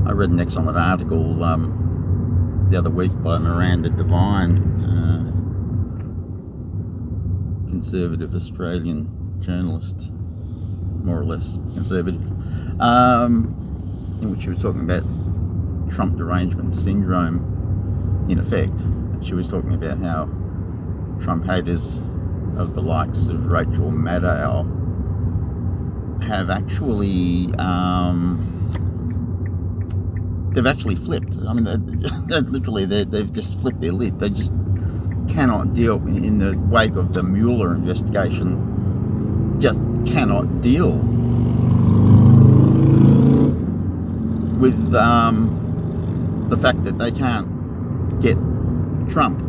I read an excellent article the other week by Miranda Devine, conservative Australian journalist, more or less conservative, in which she was talking about Trump derangement syndrome in effect. She was talking about how Trump haters of the likes of Rachel Maddow have actually they've actually flipped. I mean, they've just flipped their lid. They just cannot deal, in the wake of the Mueller investigation, just cannot deal with the fact that they can't get Trump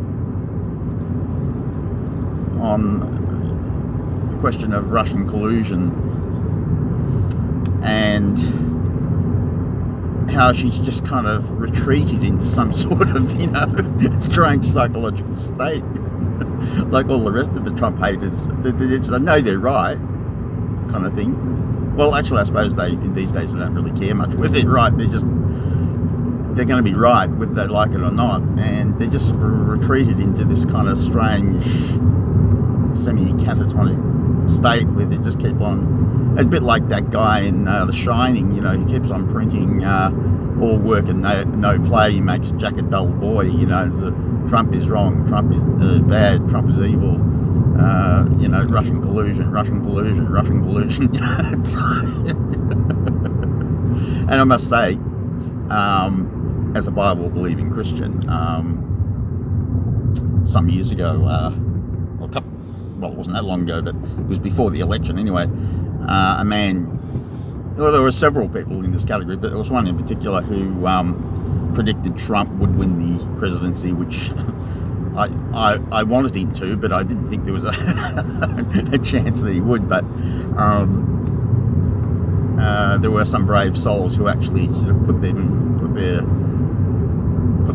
on the question of Russian collusion, and how she's just kind of retreated into some sort of, strange psychological state, like all the rest of the Trump haters. They know they're right, kind of thing. Well, actually, I suppose these days they don't really care much whether they're right. They're going to be right whether they like it or not, and they're just retreated into this kind of strange semi-catatonic state where they just keep on, a bit like that guy in The Shining, he keeps on printing all work and no play. He makes Jack a dull boy. Trump is wrong, Trump is bad, Trump is evil, Russian collusion. And I must say, as a Bible believing Christian, some years ago, well, it wasn't that long ago, but it was before the election anyway, a man, well, there were several people in this category, but there was one in particular who predicted Trump would win the presidency, which I wanted him to, but I didn't think there was a chance that he would. But there were some brave souls who actually sort of put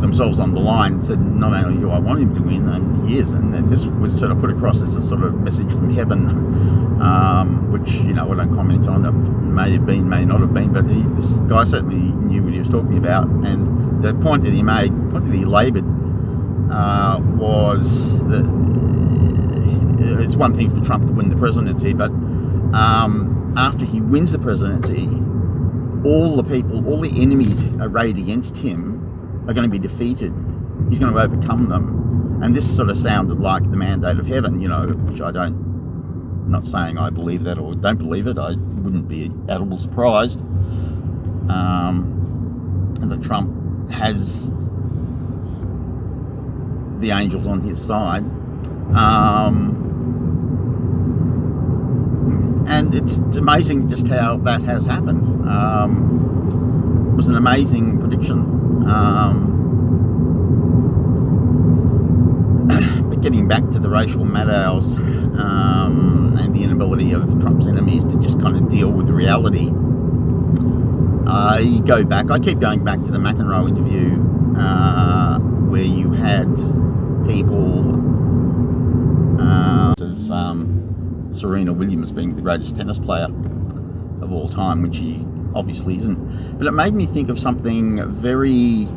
themselves on the line and said, not only do I want him to win, and he is, and this was sort of put across as a sort of message from heaven, which, I don't comment on. It may have been, may not have been, but this guy certainly knew what he was talking about. And the point that he made, the point that he laboured, was that it's one thing for Trump to win the presidency, but after he wins the presidency, all the enemies arrayed against him are going to be defeated. He's going to overcome them. And this sort of sounded like the mandate of heaven, which I'm not saying I believe that or don't believe it. I wouldn't be at all surprised that Trump has the angels on his side. And it's amazing just how that has happened. It was an amazing prediction. But getting back to the Rachel Maddows and the inability of Trump's enemies to just kind of deal with reality, I keep going back to the McEnroe interview where you had people of Serena Williams being the greatest tennis player of all time, which he obviously isn't. But it made me think of something very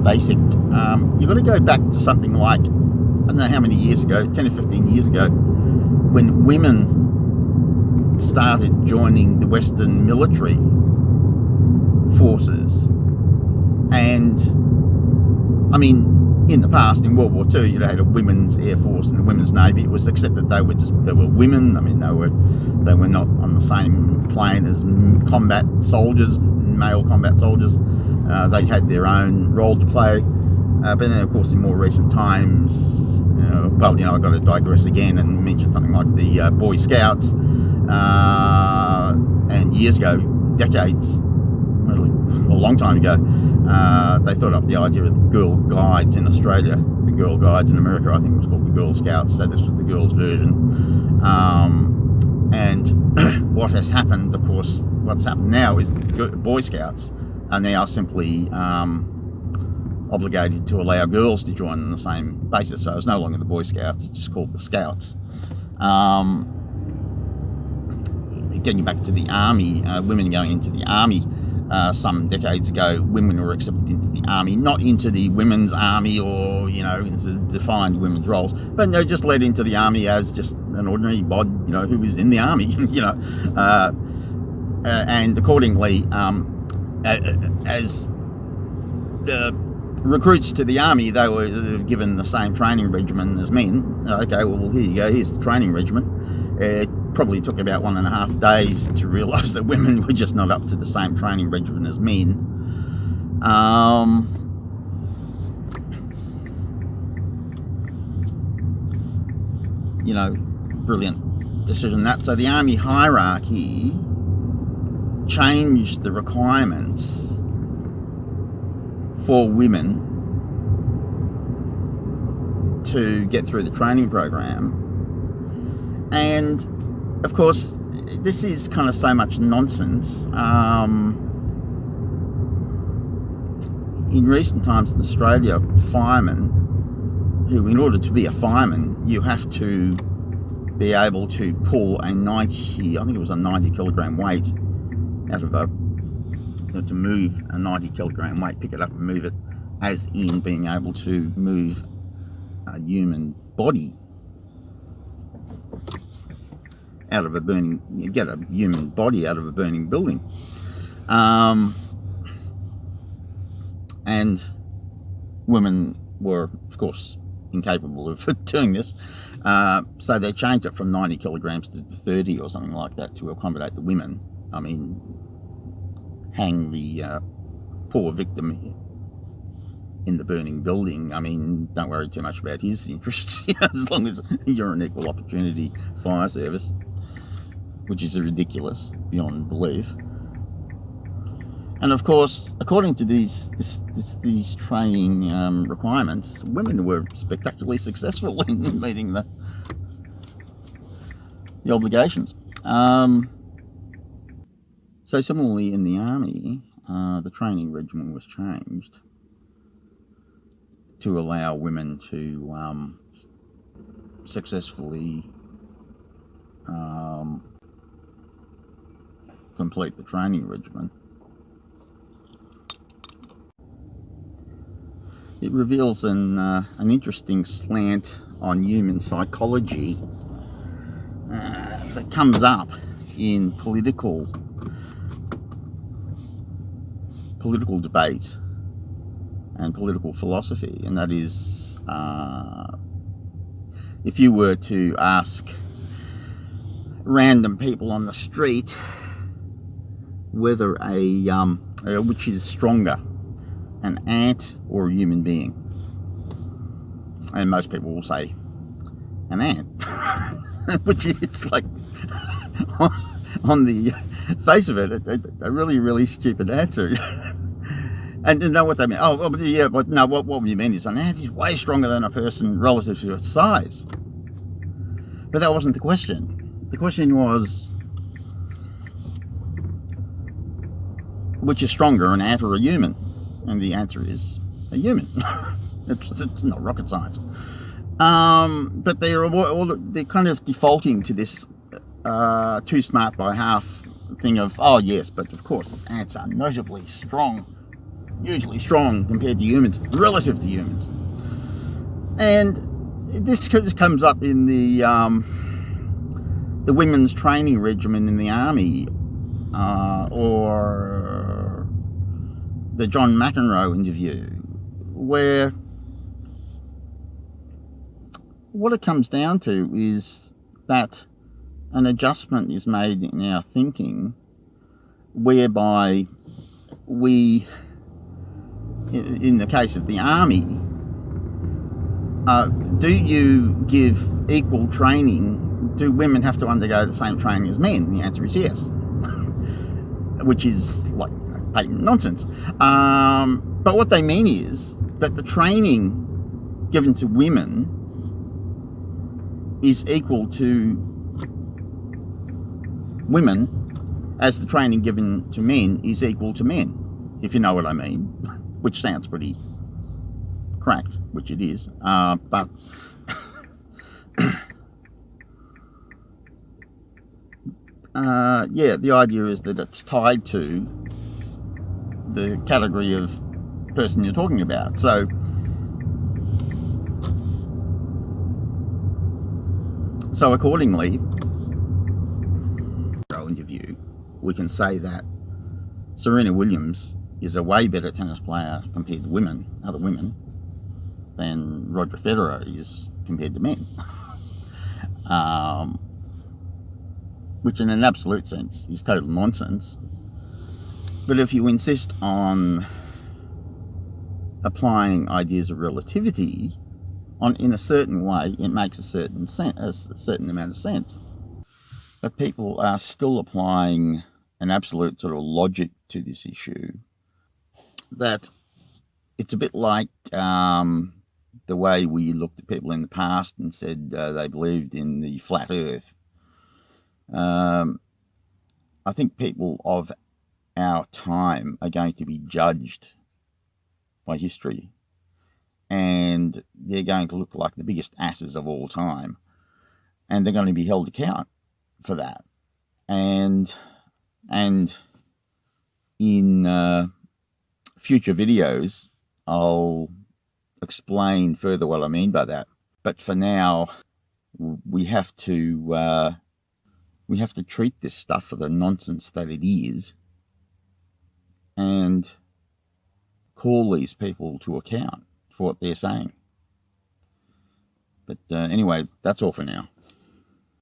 basic. You've got to go back to something like, I don't know how many years ago, 10 or 15 years ago, when women started joining the Western military forces. And, I mean, in the past, in World War II, you had a women's air force and a women's navy. It was accepted they were women. I mean, they were not on the same plane as combat soldiers, male combat soldiers. They had their own role to play. But then, of course, in more recent times, I've got to digress again and mention something like the Boy Scouts. And years ago, decades, really a long time ago, they thought up the idea of the Girl Guides in Australia. The Girl Guides in America, I think it was called the Girl Scouts, so this was the girls' version. And what has happened, of course, what's happened now is the Boy Scouts are now simply obligated to allow girls to join on the same basis. So it's no longer the Boy Scouts, it's just called the Scouts. Getting back to the army, women going into the army, some decades ago, women were accepted into the army, not into the women's army or, into defined women's roles, but they're just led into the army as just an ordinary bod, who was in the army, and accordingly, as the recruits to the army, they were given the same training regimen as men. Okay, well, here you go, here's the training regimen. It probably took about 1.5 days to realise that women were just not up to the same training regimen as men. Brilliant decision that. So the army hierarchy changed the requirements for women to get through the training program. And of course, this is kind of so much nonsense. In recent times in Australia, firemen, who, in order to be a fireman, you have to be able to pull a 90 kilogram weight out of to move a 90 kilogram weight, pick it up and move it, as in being able to move a human body out of a burning, get a human body out of a burning building. And women were, of course, incapable of doing this. So they changed it from 90 kilograms to 30 or something like that to accommodate the women. I mean, hang the poor victim in the burning building. I mean, don't worry too much about his interests, as long as you're an equal opportunity fire service, which is ridiculous beyond belief. And of course, according to these training requirements, women were spectacularly successful in meeting the obligations. So similarly in the army, the training regimen was changed to allow women to successfully complete the training regimen. It reveals an interesting slant on human psychology that comes up in political debate and political philosophy, and that is, if you were to ask random people on the street whether which is stronger, an ant or a human being, and most people will say an ant, which is like on the face of it a really, really stupid answer. And you know what they mean? Oh, well, yeah, but no, what you mean is an ant is way stronger than a person relative to its size. But that wasn't the question. The question was, which is stronger, an ant or a human? And the answer is a human. It's not rocket science. But they're kind of defaulting to this too smart by half thing of, oh yes, but of course ants are notably strong, hugely strong compared to humans, relative to humans. And this comes up in the women's training regimen in the army, or the John McEnroe interview, where what it comes down to is that an adjustment is made in our thinking whereby we, in the case of the army, do you give equal training? Do women have to undergo the same training as men? The answer is yes, which is like patent nonsense. But what they mean is that the training given to women is equal to women as the training given to men is equal to men, if you know what I mean, which sounds pretty cracked, which it is, but yeah, the idea is that it's tied to the category of person you're talking about. So accordingly, interview, we can say that Serena Williams is a way better tennis player compared to other women, than Roger Federer is compared to men. Which in an absolute sense is total nonsense. But if you insist on applying ideas of relativity in a certain way, it makes a certain amount of sense. But people are still applying an absolute sort of logic to this issue that it's a bit like the way we looked at people in the past and said they believed in the flat earth. I think people of our time are going to be judged by history, and they're going to look like the biggest asses of all time, and they're going to be held to account for that. And in future videos, I'll explain further what I mean by that. But for now, we have to treat this stuff for the nonsense that it is, and call these people to account for what they're saying. But anyway, that's all for now.